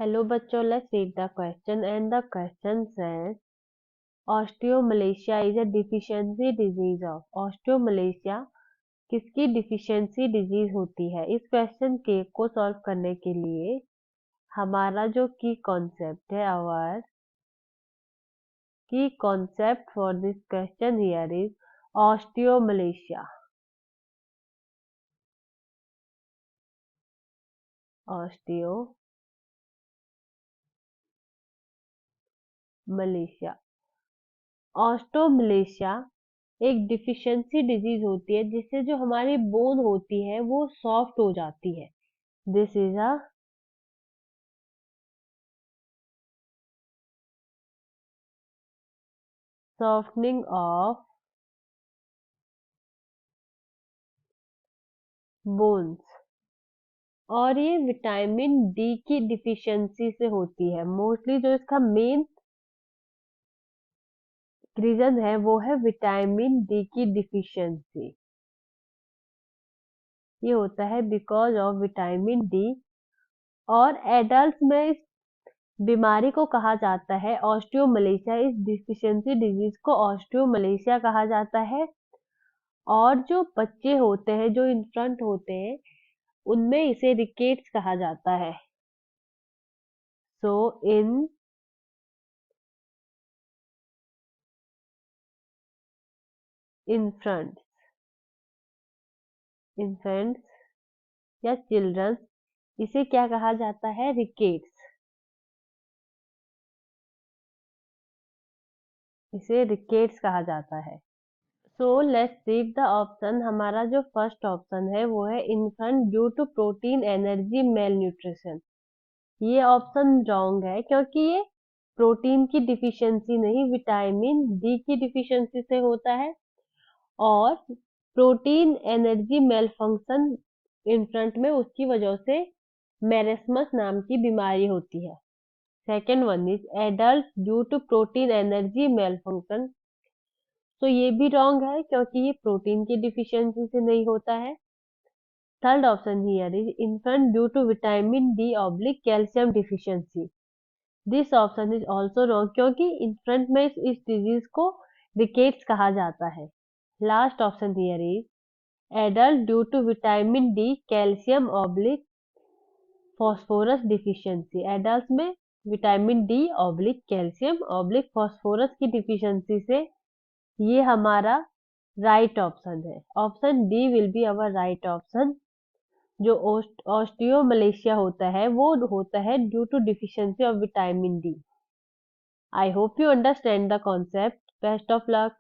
Hello बच्चों, let's read the question and the question says osteomalacia is a deficiency disease of osteomalacia किसकी deficiency disease होती है। इस question के को सॉल्व करने के लिए हमारा जो की कॉन्सेप्ट है आवर की concept for this question here is osteomalacia. Osteomalacia osteomalacia एक डिफिशियंसी डिजीज होती है जिससे जो हमारी बोन होती है वो सॉफ्ट हो जाती है। This is a softening of bones और ये विटामिन डी की डिफिशियंसी से होती है। मोस्टली जो इसका मेन रीजन है वो है विटामिन डी की डिफिशियंसी। ये होता है बिकॉज ऑफ विटामिन डी। और एडल्ट में इस बीमारी को कहा जाता है ऑस्टियोमलेशिया। इस डिफिशियंसी डिजीज को ऑस्टियोमलेशिया कहा जाता है। और जो बच्चे होते हैं, जो इन्फेंट होते हैं, उनमें इसे रिकेट्स कहा जाता है। सो इन इन्फेंट्स या चिल्ड्रंस इसे क्या कहा जाता है? रिकेट्स। इसे रिकेट्स कहा जाता है। So let's read the option. हमारा जो फर्स्ट ऑप्शन है वो है infant due to protein energy malnutrition. ये ऑप्शन रॉन्ग है क्योंकि ये प्रोटीन की डिफिशियंसी नहीं, विटामिन डी की डिफिशियंसी से होता है। और प्रोटीन एनर्जी मेल फंक्शन इन्फ्रंट में उसकी वजह से मेरेस्मस नाम की बीमारी होती है। Second one is adult due to protein energy malfunction. तो ये भी रॉन्ग है क्योंकि ये प्रोटीन की डिफिशियंसी से नहीं होता है। Third option here is infant due to vitamin D oblique calcium deficiency. This option is also wrong क्योंकि इन्फेंट में इस डिजीज को रिकेट्स कहा जाता है। Last option here is adult due to vitamin D calcium oblique phosphorus deficiency. Adult में vitamin D oblique calcium oblique phosphorus की deficiency से ये हमारा राइट ऑप्शन है। Option D will be our right option. जो ऑस्टियोमलेशिया होता है वो होता है due to deficiency of vitamin D. I hope you understand the concept. Best of luck.